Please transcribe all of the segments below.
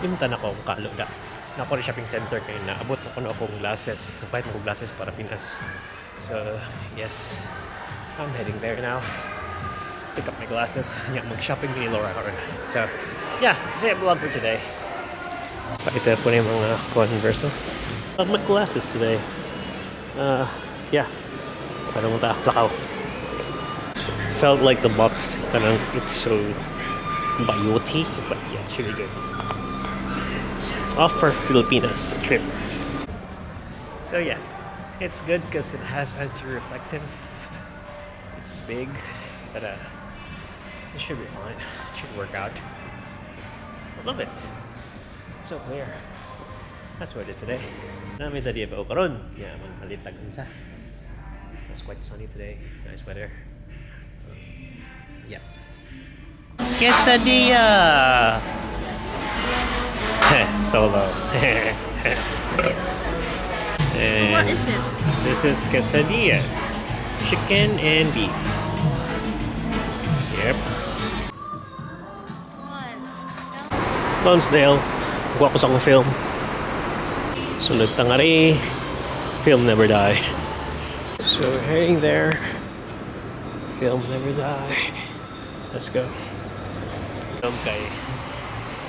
Imtan ako ang kaluda. Nako rin shopping center kay naabot na kuno akong glasses. Napahit mo glasses para Pinas. So, yes. I'm heading there now. Pick up my glasses. Yeah, mag-shopping ni Laura karon. So, yeah, Bisaya vlog for today. Pakita po na yung mga Converse. I have my glasses today. Yeah. Parang mata, lakaw. Felt like the box, kanang it's so beauty, but yeah, it's really good. Off for Filipinas trip. So yeah, it's good because it has anti-reflective. It's big, but it should be fine. It should work out. I love it. It's so clear. That's what it is today. Namin sa DFO karon. Yeah, magpalitag unsa. It's quite sunny today. Nice weather. Yeah. Quesadilla. Solo. And What is this? This is quesadilla. Chicken and beef. Yep. Lonsdale. Guwa ko sa akong film. Sunod tangari. Film never die. So heading there. Film never die. Let's go. Film kay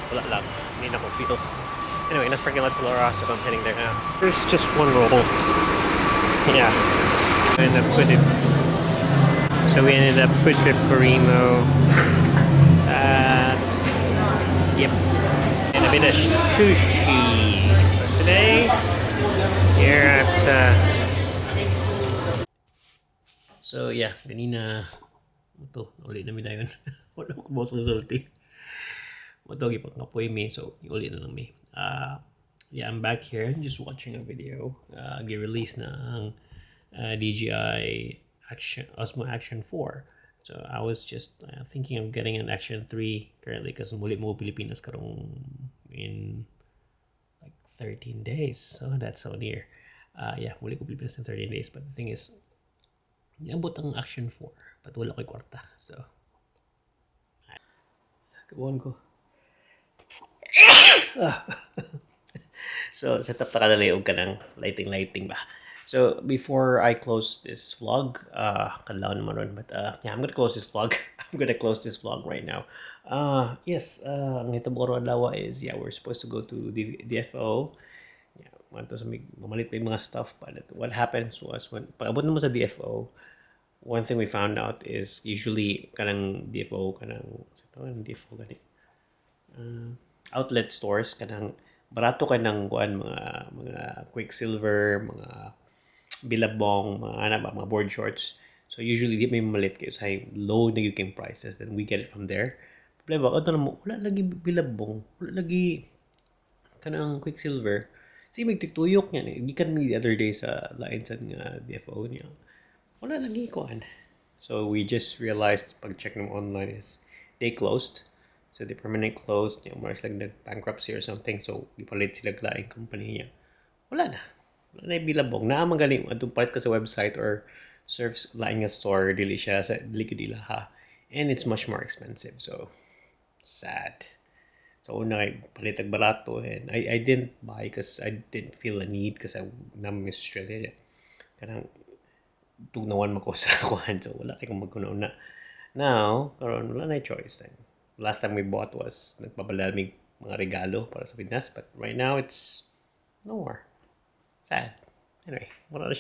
wala lang. Hindi na ko feel. Anyway, nasa parking lot sa Laura, so I'm heading there now. There's just one roll. Yeah. We ended up with it. So we ended up food trip Corimo. Yep. And a bit of sushi. But today, here at so yeah, ganina ito, ulit na mi dayon. Wala ko boss resulti. Ito gipag ngapoy mi, so ulit na lang mi. Yeah, I'm back here just watching a video. Gi-release na ang DJI Osmo Action 4. So I was just thinking of getting an Action 3 currently because muli mo Pilipinas karong in like 13 days. So that's so near. Yeah, muli ko Pilipinas in 13 days. But the thing is, niabot ang Action 4 but wala ko'y kwarta. So, kabuhan ko. So, set up na kanalayog ka ng lighting ba. So, before I close this vlog, kalaw naman ron, but yeah, I'm gonna close this vlog. I'm gonna close this vlog right now. Yes, ang hitabo ron lawa is, yeah, we're supposed to go to the DFO. Yeah, manto sa mamalit pa yung mga stuff, but what happens was, when pag-abot naman sa DFO, one thing we found out is usually kanang DFO, DFO gani. Outlet stores kanang barato ka ng kuan mga Quicksilver, mga Billabong, mga board shorts. So usually di may malit kayo sa low na yung prices, then we get it from there. Problema ba, wala lagi Billabong, wala lagi kanang Quicksilver. Kasi may tiktuyok niyan. Gikan mi the other day sa line sa DFO niya. Wala lagi kuan. So we just realized pag check ng online is they closed. So they permanently closed, more like nag-bankruptcy or something. So ipalit sila laing company niya. Wala na. Wala na Billabong. Magaling atong palit ka sa website or serves laing nga store, dili siya sa dili ha. And it's much more expensive. So sad. So una kay palit ag barato, and I didn't buy because I didn't feel a need because I miss Australia. Kanang tugnawan mako sa kuan, so wala kay kung magkunauna. Now, karon wala na choice. Last time we bought was nagpapalamig mga regalo para sa Pinas, but right now it's no more. Sad. Anyway, wala na